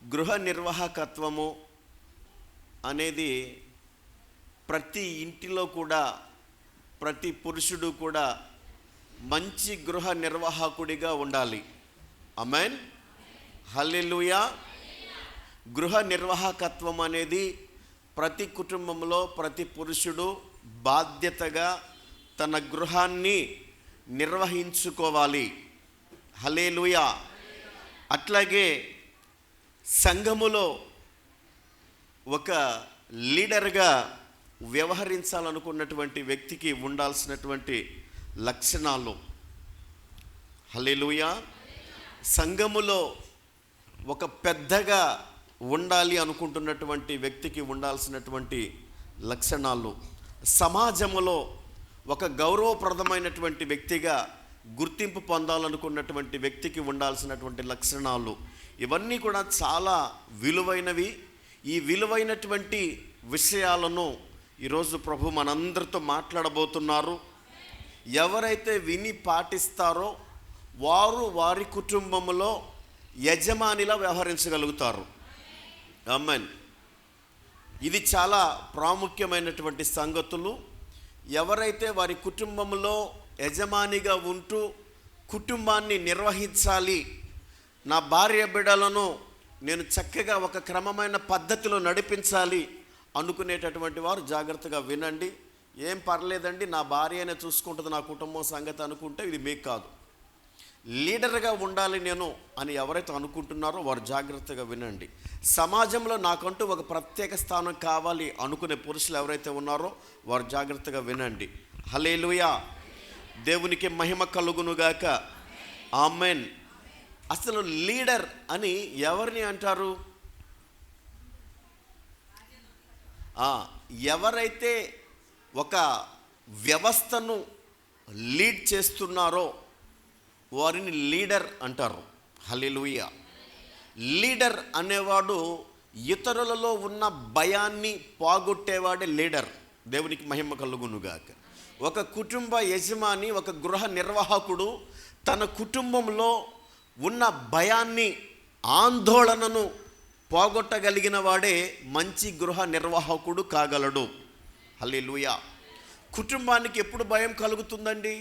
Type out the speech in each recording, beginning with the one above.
గృహ నిర్వాహకత్వము అనేది ప్రతి ఇంటిలో కూడా ప్రతి పురుషుడు కూడా మంచి గృహ నిర్వాహకుడిగా ఉండాలి. ఆమేన్, హల్లెలూయా. గృహ నిర్వాహకత్వం అనేది ప్రతి కుటుంబంలో ప్రతి పురుషుడు బాధ్యతగా తన గృహాన్ని నిర్వహించుకోవాలి. హల్లెలూయా. అట్లాగే సంఘములో ఒక లీడర్గా వ్యవహరించాలనుకున్నటువంటి వ్యక్తికి ఉండాల్సినటువంటి లక్షణాలు. హల్లెలూయా. సంఘములో ఒక పెద్దగా ఉండాలి అనుకుంటున్నటువంటి వ్యక్తికి ఉండాల్సినటువంటి లక్షణాలు, సమాజములో ఒక గౌరవప్రదమైనటువంటి వ్యక్తిగా గుర్తింపు పొందాలనుకున్నటువంటి వ్యక్తికి ఉండాల్సినటువంటి లక్షణాలు, ఇవన్నీ కూడా చాలా విలువైనవి. ఈ విలువైనటువంటి విషయాలను ఈరోజు ప్రభు మనందరితో మాట్లాడబోతున్నారు. ఎవరైతే విని పాటిస్తారో వారు వారి కుటుంబంలో యజమానిలా వ్యవహరించగలుగుతారు. ఆమేన్. ఇది చాలా ప్రాముఖ్యమైనటువంటి సంగతులు. ఎవరైతే వారి కుటుంబంలో యజమానిగా ఉంటూ కుటుంబాన్ని నిర్వహించాలి, నా భార్య బిడ్డలను నేను చక్కగా ఒక క్రమమైన పద్ధతిలో నడిపించాలి అనుకునేటటువంటి వారు జాగ్రత్తగా వినండి. ఏం పర్లేదండి, నా భార్యనే చూసుకుంటుంది నా కుటుంబం సంగతి అనుకుంటే ఇది మీకు కాదు. లీడర్గా ఉండాలి నేను అని ఎవరైతే అనుకుంటున్నారో వారు జాగ్రత్తగా వినండి. సమాజంలో నాకంటూ ఒక ప్రత్యేక స్థానం కావాలి అనుకునే పురుషులు ఎవరైతే ఉన్నారో వారు జాగ్రత్తగా వినండి. హల్లెలూయా. దేవునికి మహిమ కలుగునుగాక. ఆమేన్. అసలు లీడర్ అని ఎవరిని అంటారు? ఎవరైతే ఒక వ్యవస్థను లీడ్ చేస్తున్నారో వారిని లీడర్ అంటారు. హల్లెలూయా. లీడర్ అనేవాడు ఇతరులలో ఉన్న భయాన్ని పోగొట్టేవాడే లీడర్. దేవునికి మహిమ కలుగునుగాక. ఒక కుటుంబ యజమాని, ఒక గృహ నిర్వాహకుడు తన కుటుంబంలో ఉన్న భయాన్ని, ఆందోళనను పోగొట్టగలిగిన వాడే మంచి గృహ నిర్వాహకుడు కాగలడు. హల్లెలూయా. కుటుంబానికి ఎప్పుడు భయం కలుగుతుందండి?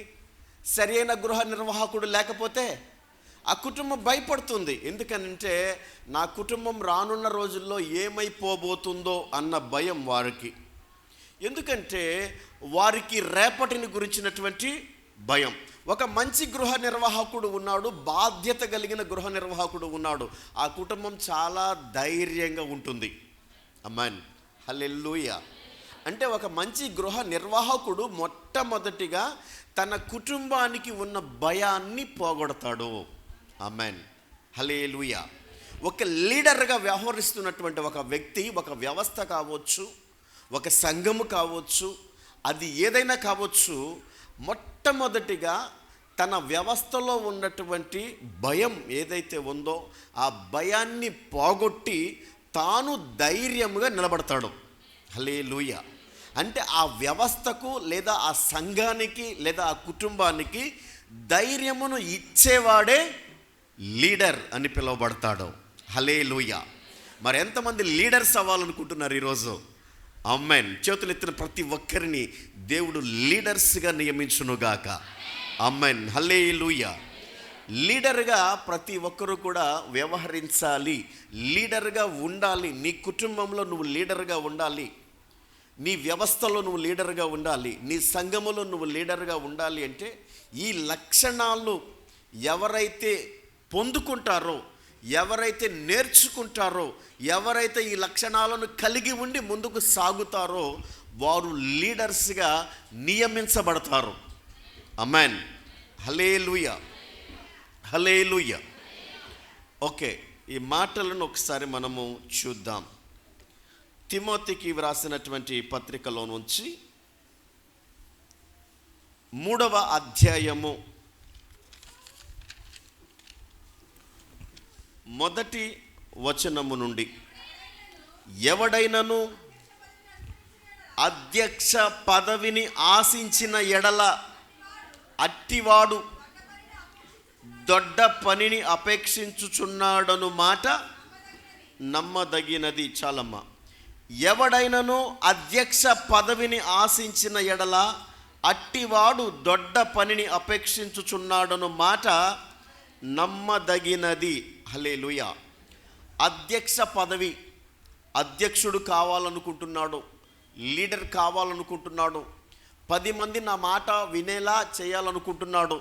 సరైన గృహ నిర్వాహకుడు లేకపోతే ఆ కుటుంబం భయపడుతుంది. ఎందుకనంటే నా కుటుంబం రానున్న రోజుల్లో ఏమైపోబోతుందో అన్న భయం వారికి. ఎందుకంటే వారికి రేపటిని గురించినటువంటి భయం. ఒక మంచి గృహ నిర్వాహకుడు ఉన్నాడు, బాధ్యత కలిగిన గృహ నిర్వాహకుడు ఉన్నాడు, ఆ కుటుంబం చాలా ధైర్యంగా ఉంటుంది. ఆమేన్, హల్లెలూయా. అంటే ఒక మంచి గృహ నిర్వాహకుడు మొట్టమొదటిగా తన కుటుంబానికి ఉన్న భయాన్ని పోగొడతాడు. ఆమేన్, హల్లెలూయా. ఒక లీడర్గా వ్యవహరిస్తున్నటువంటి ఒక వ్యక్తి, ఒక వ్యవస్థ కావచ్చు, ఒక సంఘము కావచ్చు, అది ఏదైనా కావచ్చు, మొట్టమొదటిగా తన వ్యవస్థలో ఉన్నటువంటి భయం ఏదైతే ఉందో ఆ భయాన్ని పోగొట్టి తాను ధైర్యంగా నిలబడతాడు. హల్లెలూయా. అంటే ఆ వ్యవస్థకు లేదా ఆ సంఘానికి లేదా ఆ కుటుంబానికి ధైర్యమును ఇచ్చేవాడే లీడర్ అని పిలువబడతాడు. హల్లెలూయా. మరి ఎంతమంది లీడర్స్ అవ్వాలనుకుంటున్నారు ఈరోజు? ఆమేన్. చేతులు ఎత్తిన ప్రతి ఒక్కరిని దేవుడు లీడర్స్గా నియమించునుగాక. ఆమేన్, హల్లెలూయా. లీడర్గా ప్రతి ఒక్కరూ కూడా వ్యవహరించాలి, లీడర్గా ఉండాలి. నీ కుటుంబంలో నువ్వు లీడర్గా ఉండాలి, నీ వ్యవస్థలో నువ్వు లీడర్గా ఉండాలి, నీ సంఘములో నువ్వు లీడర్గా ఉండాలి. అంటే ఈ లక్షణాలు ఎవరైతే పొందుకుంటారో, ఎవరైతే నేర్చుకుంటారో, ఎవరైతే ఈ లక్షణాలను కలిగి ఉండి ముందుకు సాగుతారో వారు లీడర్స్గా నియమించబడతారు. ఆమేన్, హల్లెలూయా, హల్లెలూయా. ఓకే, ఈ మాటలను ఒకసారి మనము చూద్దాం. తిమోతికి వ్రాసినటువంటి పత్రికలో నుంచి 3వ అధ్యాయము 1వ వచనము నుండి, ఎవడైనను అధ్యక్ష పదవిని ఆశించిన ఎడల అట్టివాడు దొడ్డ పనిని అపేక్షించుచున్నాడను మాట నమ్మదగినది. చాలమ్మ. ఎవడైనను అధ్యక్ష పదవిని ఆశించిన ఎడల అట్టివాడు దొడ్డ పనిని అపేక్షించుచున్నాడను మాట నమ్మదగినది. హల్లెలూయా. అధ్యక్ష పదవి, అధ్యక్షుడు కావాలనుకుంటున్నాడు, లీడర్ కావాలనుకుంటున్నాడు, 10 మంది నా మాట వినేలా చేయాలనుకుంటున్నాడు,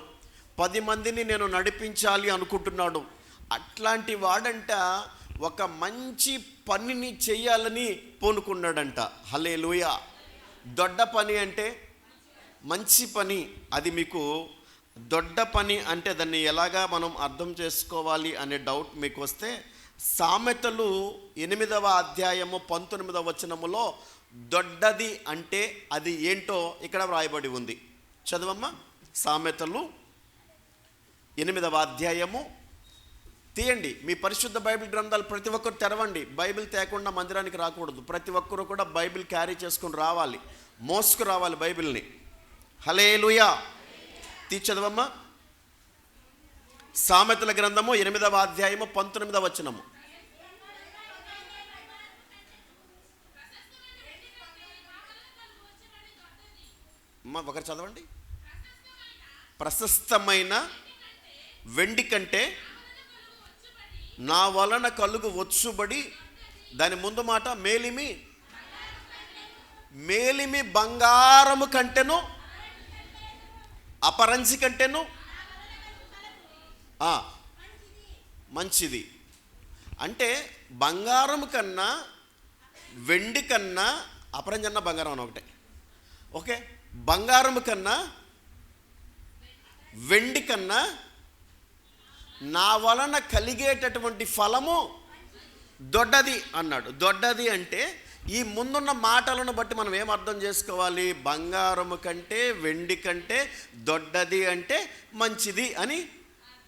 10 మందిని నేను నడిపించాలి అనుకుంటున్నాడు. అట్లాంటి వాడంట ఒక మంచి పనిని చేయాలని పూనుకున్నాడంట. హల్లెలూయా. దొడ్డ పని అంటే మంచి పని. అది మీకు దొడ్డ పని అంటే దాన్ని ఎలాగా మనం అర్థం చేసుకోవాలి అనే డౌట్ మీకు వస్తే, సామెతలు 8వ అధ్యాయము 19వ వచనములో దొడ్డది అంటే అది ఏంటో ఇక్కడ వ్రాయబడి ఉంది. చదవమ్మా. సామెతలు 8వ అధ్యాయము తీయండి. మీ పరిశుద్ధ బైబిల్ గ్రంథాలు ప్రతి ఒక్కరు తెరవండి. బైబిల్ తేకుండా మందిరానికి రాకూడదు. ప్రతి ఒక్కరు కూడా బైబిల్ క్యారీ చేసుకుని రావాలి, మోసుకు రావాలి బైబిల్ని. హల్లెలూయా. చదవమ్మా. సామెతల గ్రంథము 8వ అధ్యాయము 19వ వచనము. అమ్మా ఒకరు చదవండి. ప్రశస్తమైన వెండి కంటే నా వలన కలుగు వచ్చుబడి, దాని ముందు మాట మేలిమి బంగారము కంటేను అపరంజి కంటేను మంచిది. అంటే బంగారం కన్నా వెండి కన్నా, అపరంజి అన్న బంగారం అని ఒకటే, ఓకే, బంగారం కన్నా వెండి కన్నా నా వలన కలిగేటటువంటి ఫలము దొడ్డది అన్నాడు. దొడ్డది అంటే ఈ ముందున్న మాటలను బట్టి మనం ఏం అర్థం చేసుకోవాలి? బంగారము కంటే వెండి కంటే దొడ్డది అంటే మంచిది అని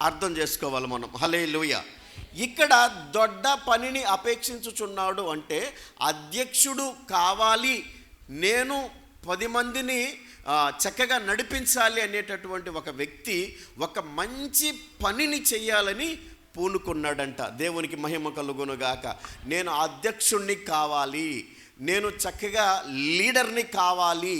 అర్థం చేసుకోవాలి మనం. హల్లెలూయా. ఇక్కడ దొడ్డ పనిని అపేక్షించుచున్నాడు అంటే అధ్యక్షుడు కావాలి, నేను 10 మందిని చక్కగా నడిపించాలి అనేటటువంటి ఒక వ్యక్తి ఒక మంచి పనిని చెయ్యాలని పూనుకున్నాడంట. దేవునికి మహిమ కలుగునుగాక. నేను అధ్యక్షుణ్ణి కావాలి, నేను చక్కగా లీడర్ని కావాలి,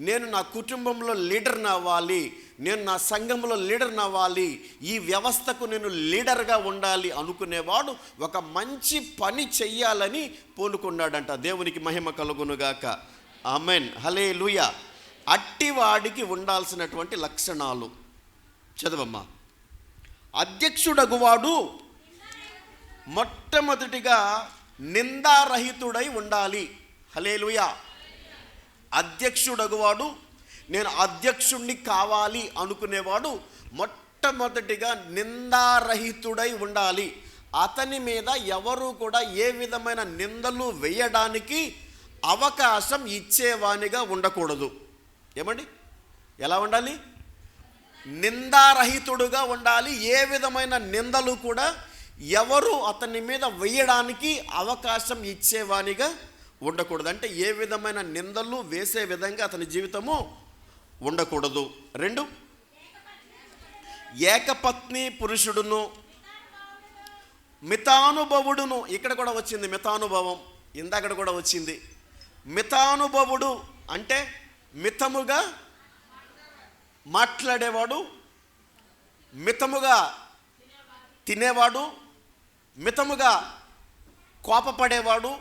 నేను నా కుటుంబంలో లీడర్ని అవ్వాలి, నేను నా సంఘంలో లీడర్ని అవ్వాలి, ఈ వ్యవస్థకు నేను లీడర్గా ఉండాలి అనుకునేవాడు ఒక మంచి పని చెయ్యాలని పూనుకున్నాడంట. దేవునికి మహిమ కలుగునుగాక. ఆమెన్. హల్లెలూయా. అట్టివాడికి ఉండాల్సినటువంటి లక్షణాలు చదవమ్మా. అధ్యక్షుడగువాడు మొట్టమొదటిగా నిందారహితుడై ఉండాలి. హల్లెలూయా. అధ్యక్షుడగువాడు, నేను అధ్యక్షుణ్ణి కావాలి అనుకునేవాడు మొట్టమొదటిగా నిందారహితుడై ఉండాలి. అతని మీద ఎవరు కూడా ఏ విధమైన నిందలు వేయడానికి అవకాశం ఇచ్చేవానిగా ఉండకూడదు. ఏమండి? ఎలా ఉండాలి? నిందారహితుడుగా ఉండాలి. ఏ విధమైన నిందలు కూడా ఎవరు అతని మీద వేయడానికి అవకాశం ఇచ్చేవానిగా ఉండకూడదు. అంటే ఏ విధమైన నిందలు వేసే విధంగా అతని జీవితము ఉండకూడదు. 2, ఏకపత్ని పురుషుడును మితానుభవుడును. ఇక్కడ కూడా వచ్చింది మితానుభవం, ఇందాక కూడా వచ్చింది. మితానుభవుడు అంటే మితముగా మాట్లాడేవాడు, మితముగా తినేవాడు, మితముగా కోపపడేవాడు.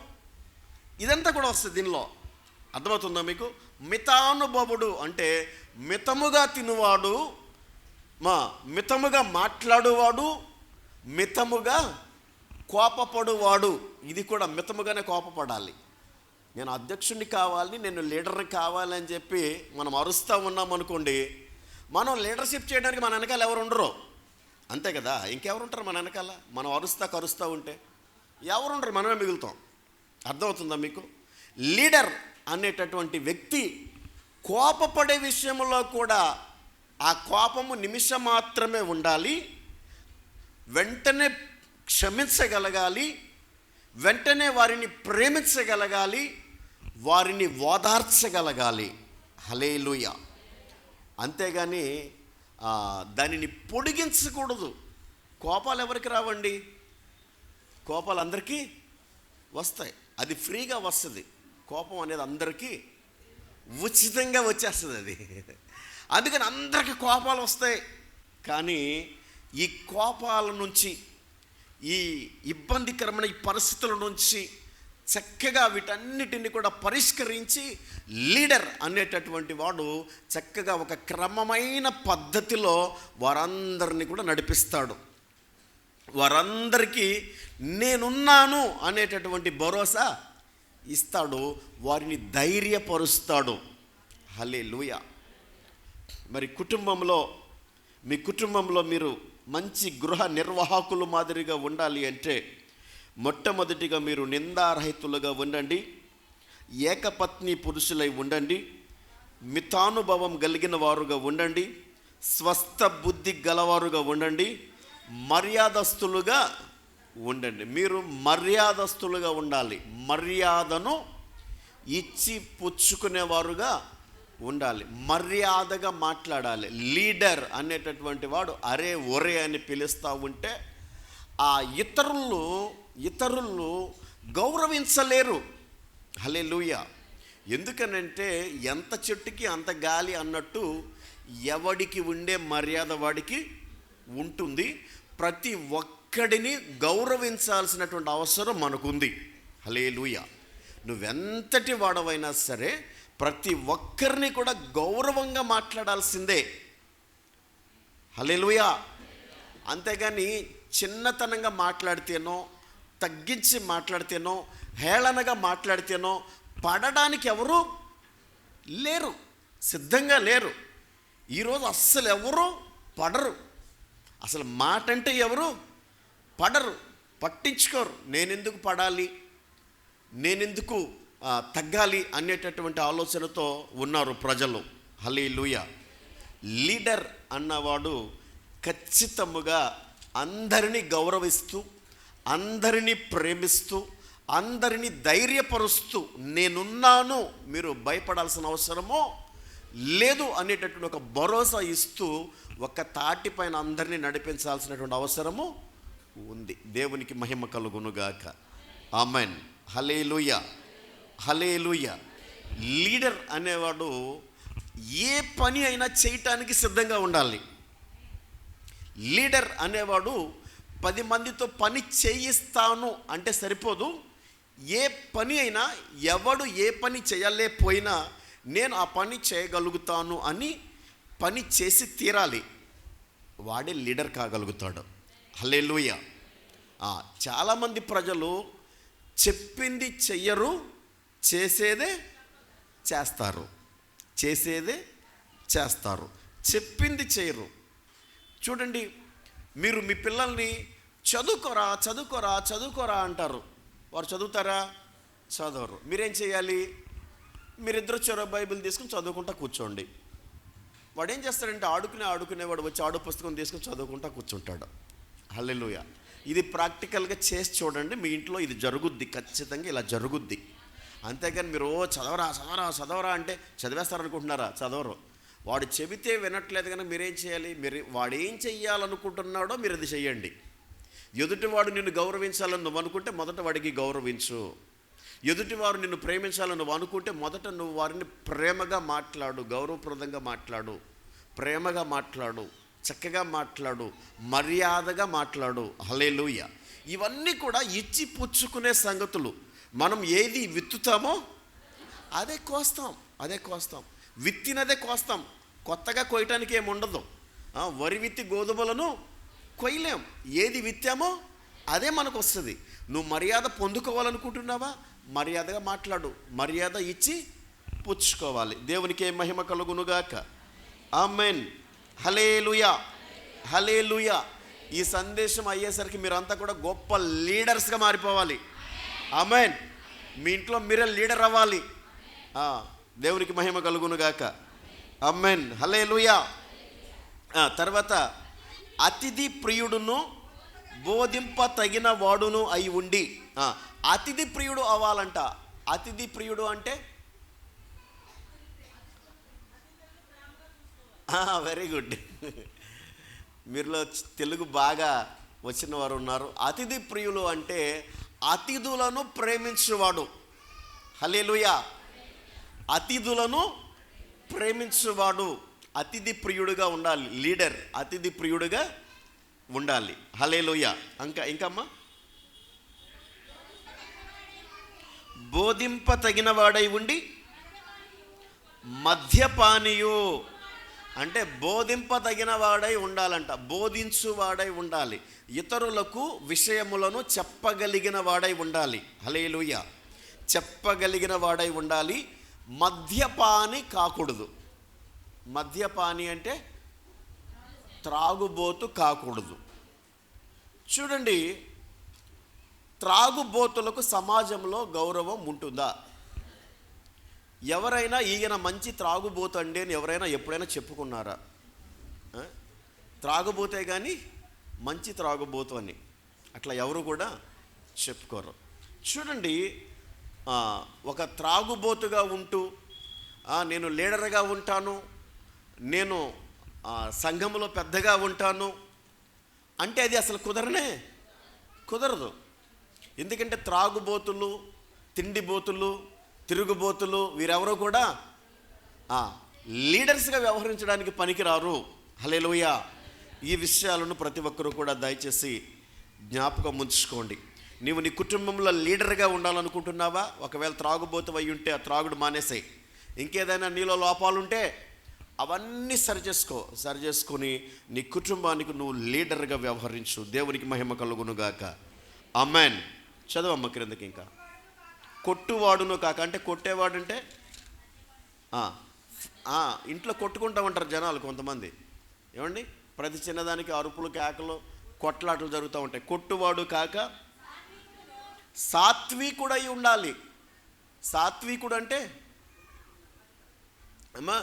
ఇదంతా కూడా వస్తుంది దీనిలో. అర్థమవుతుందా మీకు? మితానుభవుడు అంటే మితముగా తినువాడు, మితముగా మాట్లాడువాడు, మితముగా కోపపడువాడు. ఇది కూడా మితముగానే కోపపడాలి. నేను అధ్యక్షుడిని కావాలి, నేను లీడర్ని కావాలని చెప్పి మనం అరుస్తూ ఉన్నాం అనుకోండి, మనం లీడర్షిప్ చేయడానికి మన వెనకాల ఎవరు ఉండరు. అంతే కదా, ఇంకెవరు ఉంటారు మన వెనకాల? మనం కరుస్తూ ఉంటే ఎవరు ఉండరు, మనమే మిగులుతాం. అర్థమవుతుందా మీకు? లీడర్ అనేటటువంటి వ్యక్తి కోపపడే విషయంలో కూడా ఆ కోపము నిమిషం మాత్రమే ఉండాలి, వెంటనే క్షమించగలగాలి, వెంటనే వారిని ప్రేమించగలగాలి, వారిని ఓదార్చగలగాలి. హల్లెలూయా. అంతేగాని దానిని పొడిగించకూడదు. కోపాలు ఎవరికి రావండి? కోపాలు అందరికీ వస్తాయి. అది ఫ్రీగా వస్తుంది. కోపం అనేది అందరికీ ఉచితంగా వచ్చేస్తుంది అది. అందుకని అందరికీ కోపాలు వస్తాయి. కానీ ఈ కోపాల నుంచి, ఈ ఇబ్బందికరమైన ఈ పరిస్థితుల నుంచి చక్కగా వీటన్నిటిని కూడా పరిష్కరించి లీడర్ అనేటటువంటి వాడు చక్కగా ఒక క్రమమైన పద్ధతిలో వారందరినీ కూడా నడిపిస్తాడు. వారందరికీ నేనున్నాను అనేటటువంటి భరోసా ఇస్తాడు. వారిని ధైర్యపరుస్తాడు. హల్లెలూయా. మరి మీ కుటుంబంలో మీరు మంచి గృహ నిర్వాహకులు మాదిరిగా ఉండాలి అంటే మొట్టమొదటిగా మీరు నిందారహితులుగా ఉండండి, ఏకపత్ని పురుషులై ఉండండి, మితానుభవం కలిగిన వారుగా ఉండండి, స్వస్థ బుద్ధి గలవారుగా ఉండండి, మర్యాదస్తులుగా ఉండండి. మీరు మర్యాదస్తులుగా ఉండాలి. మర్యాదను ఇచ్చి పుచ్చుకునేవారుగా ఉండాలి. మర్యాదగా మాట్లాడాలి. లీడర్ అనేటటువంటి వాడు అరే ఒరే అని పిలుస్తూ ఉంటే ఆ ఇతరులు గౌరవించలేరు. హల్లెలూయా. ఎందుకనంటే ఎంత చెట్టుకి అంత గాలి అన్నట్టు ఎవడికి ఉండే మర్యాద వాడికి ఉంటుంది. ప్రతి ఒక్కడిని గౌరవించాల్సినటువంటి అవసరం మనకుంది. హల్లెలూయా. నువ్వెంతటి వాడవైనా సరే ప్రతి ఒక్కరిని కూడా గౌరవంగా మాట్లాడాల్సిందే. హల్లెలూయా. అంతేగాని చిన్నతనంగా మాట్లాడితేనో, తగ్గించి మాట్లాడితేనో, హేళనగా మాట్లాడితేనో పడడానికి ఎవరు లేరు, సిద్ధంగా లేరు. ఈరోజు అస్సలు ఎవరు పడరు. అసలు మాట అంటే ఎవరు పడరు, పట్టించుకోరు. నేనెందుకు పడాలి, నేనెందుకు తగ్గాలి అనేటటువంటి ఆలోచనతో ఉన్నారు ప్రజలు. హల్లెలూయా. లీడర్ అన్నవాడు ఖచ్చితముగా అందరినీ గౌరవిస్తూ, అందరినీ ప్రేమిస్తూ, అందరినీ ధైర్యపరుస్తూ నేనున్నాను, మీరు భయపడాల్సిన అవసరమో లేదు అనేటటువంటి ఒక భరోసా ఇస్తూ ఒక తాటిపైన అందరినీ నడిపించాల్సినటువంటి అవసరము ఉంది. దేవునికి మహిమ కలుగునుగాక. ఆమెన్. హల్లెలూయా. హల్లెలూయా. లీడర్ అనేవాడు ఏ పని అయినా చేయటానికి సిద్ధంగా ఉండాలి. లీడర్ అనేవాడు 10 మందితో పని చేయిస్తాను అంటే సరిపోదు. ఏ పని అయినా, ఎవడు ఏ పని చేయలేకపోయినా నేను ఆ పని చేయగలుగుతాను అని పని చేసి తీరాలి. వాడే లీడర్ కాగలుగుతాడు. హల్లెలూయా. చాలామంది ప్రజలు చెప్పింది చెయ్యరు, చేసేదే చేస్తారు. చెప్పింది చేయరు. చూడండి, మీరు మీ పిల్లల్ని చదువుకోరా అంటారు. వారు చదువుతారా? చదవరు. మీరేం చేయాలి? మీరిద్దరు చెరో బైబిల్ తీసుకుని చదువుకుంటా కూర్చోండి. వాడు ఏం చేస్తాడంటే ఆడుకునేవాడు వచ్చి ఆడు పుస్తకం తీసుకుని చదువుకుంటా కూర్చుంటాడు. హల్లెలూయా. ఇది ప్రాక్టికల్గా చేసి చూడండి. మీ ఇంట్లో ఇది జరుగుద్ది, ఖచ్చితంగా ఇలా జరుగుద్ది. అంతేగాని మీరు చదవరా అంటే చదివేస్తారనుకుంటున్నారా? చదవరు. వాడు చెబితే వినట్లేదు కనుక మీరేం చేయాలి? వాడు ఏం చెయ్యాలనుకుంటున్నాడో మీరు అది చెయ్యండి. ఎదుటివాడు నిన్ను గౌరవించాలని నువ్వు అనుకుంటే మొదట వాడికి గౌరవించు. ఎదుటివారు నిన్ను ప్రేమించాలని నువ్వు అనుకుంటే మొదట నువ్వు వారిని ప్రేమగా మాట్లాడు, గౌరవప్రదంగా మాట్లాడు, ప్రేమగా మాట్లాడు, చక్కగా మాట్లాడు, మర్యాదగా మాట్లాడు. హల్లెలూయా. ఇవన్నీ కూడా ఇచ్చి పుచ్చుకునే సంగతులు. మనం ఏది విత్తుతామో అదే కోస్తాం. విత్తినదే కోస్తాం. కొత్తగా కోయటానికి ఏమి ఉండదు. వరి విత్తి గోధుమలను కొయ్యలేం. ఏది విత్తామో అదే మనకు వస్తుంది. నువ్వు మర్యాద పొందుకోవాలనుకుంటున్నావా? మర్యాదగా మాట్లాడు. మర్యాద ఇచ్చి పుచ్చుకోవాలి. దేవునికి మహిమ కలుగునుగాక. ఆమేన్. హల్లెలూయా. హల్లెలూయా. ఈ సందేశం అయ్యేసరికి మీరంతా కూడా గొప్ప లీడర్స్గా మారిపోవాలి. ఆమేన్. మీ ఇంట్లో మీరే లీడర్ అవ్వాలి. దేవునికి మహిమ కలుగునుగాక. ఆమేన్. హల్లెలూయా. తర్వాత అతిథి ప్రియుడును బోధింప తగిన వాడును అయి ఉండి. అతిథి ప్రియుడు అవ్వాలంట. అతిథి ప్రియుడు అంటే వెరీ గుడ్. మీరులో తెలుగు బాగా వచ్చిన వారు ఉన్నారు. అతిథి ప్రియులు అంటే అతిథులను ప్రేమించువాడు. హల్లెలూయా. అతిథులను ప్రేమించువాడు. అతిథి ప్రియుడుగా ఉండాలి. లీడర్ అతిథి ప్రియుడుగా ఉండాలి. హల్లెలూయా. ఇంకమ్మా, బోధింప తగిన వాడై ఉండి మద్యపానీయు అంటే బోధింపదగిన వాడై ఉండాలంట. బోధించువాడై ఉండాలి. ఇతరులకు విషయములను చెప్పగలిగిన వాడై ఉండాలి. హల్లెలూయా. చెప్పగలిగిన వాడై ఉండాలి. మద్యపాని కాకూడదు. మద్యపాని అంటే త్రాగుబోతు కాకూడదు. చూడండి, త్రాగుబోతులకు సమాజంలో గౌరవం ఉంటుందా? ఎవరైనా ఈయన మంచి త్రాగుబోతు అండి అని ఎవరైనా ఎప్పుడైనా చెప్పుకున్నారా? త్రాగుబోతే కానీ మంచి త్రాగుబోతు అని అట్లా ఎవరు కూడా చెప్పుకోరు. చూడండి, ఒక త్రాగుబోతుగా ఉంటూ నేను లీడర్గా ఉంటాను, నేను సంఘంలో పెద్దగా ఉంటాను అంటే అది అసలు కుదరదు. ఎందుకంటే త్రాగుబోతులు, తిండిబోతులు, తిరుగుబోతులు వీరెవరో కూడా లీడర్స్గా వ్యవహరించడానికి పనికిరారు. హల్లెలూయా. ఈ విషయాలను ప్రతి ఒక్కరూ కూడా దయచేసి జ్ఞాపకం ఉంచుకోండి. నీవు నీ కుటుంబంలో లీడర్గా ఉండాలనుకుంటున్నావా? ఒకవేళ త్రాగుబోతు అయి ఉంటే ఆ త్రాగుడు మానేసాయి. ఇంకేదైనా నీలో లోపాలుంటే అవన్నీ సరిచేసుకొని నీ కుటుంబానికి నువ్వు లీడర్గా వ్యవహరించు. దేవునికి మహిమ కలుగునుగాక. ఆమేన్. చదవమ్మ క్రిందకి. ఇంకా కొట్టువాడును కాక అంటే కొట్టేవాడు అంటే ఇంట్లో కొట్టుకుంటూ ఉంటారు జనాలు కొంతమంది. ఏమండి, ప్రతి చిన్నదానికి అరుపులు, కేకలు, కొట్లాటలు జరుగుతూ ఉంటాయి. కొట్టువాడు కాక సాత్వికుడై ఉండాలి. సాత్వికుడు అంటే అమ్మా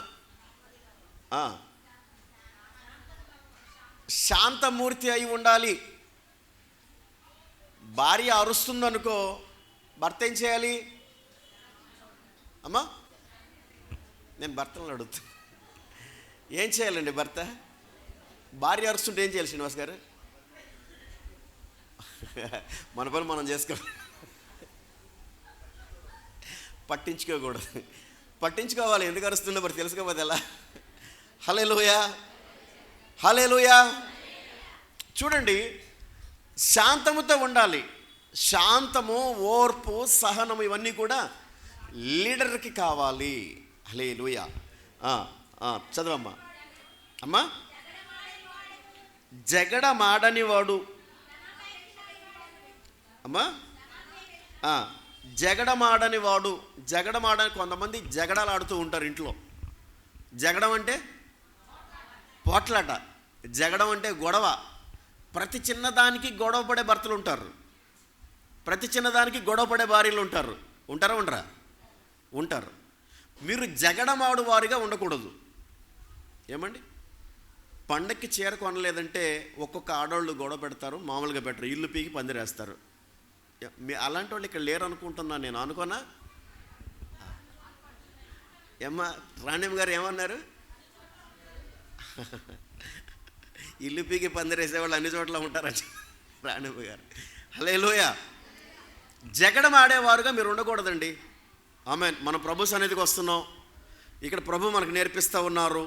శాంతమూర్తి అయి ఉండాలి. భార్య అరుస్తుందనుకో, భర్త ఏం చేయాలి? అమ్మా, నేను భర్తలను అడుగుతా, ఏం చేయాలండి? భార్య అరుస్తుంటే ఏం చేయాలి శ్రీనివాస్ గారు? మన పని మనం చేసుకోవాలి. పట్టించుకోవాలి. ఎందుకు అరుస్తుందో మరి తెలుసుకోకపోతే ఎలా? హల్లెలూయా. హల్లెలూయా. చూడండి, శాంతముతో ఉండాలి. శాంతము, ఓర్పు, సహనము ఇవన్నీ కూడా లీడర్కి కావాలి. హల్లెలూయా. చదవమ్మా. అమ్మా, జగడమాడని వాడు. అమ్మా, జగడమాడని వాడు. కొంతమంది జగడాలు ఆడుతూ ఉంటారు ఇంట్లో. జగడం అంటే పోట్లాట, జగడం అంటే గొడవ. ప్రతి చిన్నదానికి గొడవ పడే భర్తలు ఉంటారు. ప్రతి చిన్నదానికి గొడవ పడే భార్యలు ఉంటారు. ఉంటారు. మీరు జగడమాడు వారిగా ఉండకూడదు. ఏమండి, పండక్కి చీర కొనలేదంటే ఒక్కొక్క ఆడవాళ్ళు గొడవ పెడతారు. మామూలుగా పెట్టరు, ఇల్లు పీకి పందిరేస్తారు. అలాంటి వాళ్ళు ఇక్కడ లేరు అనుకుంటున్నాను నేను. అనుకోనా? ఏమ్మా రాణిమ్మ గారు ఏమన్నారు? ఇల్లు పీకి పందిరేసేవాళ్ళు అన్ని చోట్ల ఉంటారట రాణిమ్మ గారు. హల్లెలూయా. జగడం ఆడేవారుగా మీరు ఉండకూడదండి. ఆమేన్. మనం ప్రభు సన్నిధికి వస్తున్నాం. ఇక్కడ ప్రభు మనకు నేర్పిస్తూ ఉన్నారు.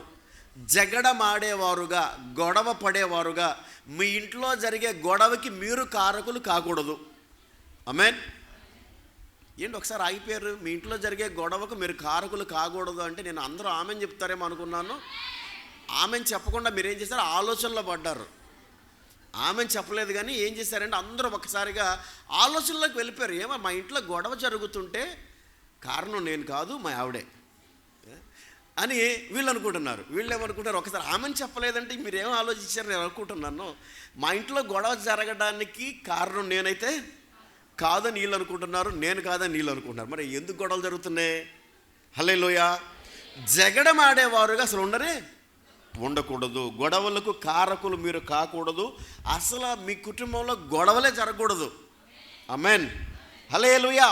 జగడమాడేవారుగా, గొడవ పడేవారుగా, మీ ఇంట్లో జరిగే గొడవకి మీరు కారకులు కాకూడదు. ఆమేన్. ఏంటి ఒకసారి ఆగిపోయారు? మీ ఇంట్లో జరిగే గొడవకు మీరు కారకులు కాకూడదు అంటే నేను అందరూ ఆమెన్ చెప్తారేమో అనుకున్నాను. ఆమెన్ చెప్పకుండా మీరేం చేశారు? ఆలోచనలో పడ్డారు. ఆమెన్ చెప్పలేదు కానీ ఏం చేశారంటే అందరూ ఒకసారిగా ఆలోచనలోకి వెళ్ళిపోయారు. ఏమో మా ఇంట్లో గొడవ జరుగుతుంటే కారణం నేను కాదు, మా ఆవిడే అని వీళ్ళు అనుకుంటున్నారు. వీళ్ళు ఏమనుకుంటారు? ఒకసారి ఆమెను చెప్పలేదంటే మీరేమో ఆలోచించారు నేను అనుకుంటున్నాను. మా ఇంట్లో గొడవ జరగడానికి కారణం నేనైతే కాదని వీళ్ళు అనుకుంటున్నారు, నేను కాదని వీళ్ళు అనుకుంటున్నారు. మరి ఎందుకు గొడవలు జరుగుతున్నాయి? హల్లెలూయా. జగడం ఆడేవారుగా అసలు ఉండకూడదు. గొడవలకు కారకులు మీరు కాకూడదు. అసలు మీ కుటుంబంలో గొడవలే జరగకూడదు. ఆమేన్. హల్లెలూయా.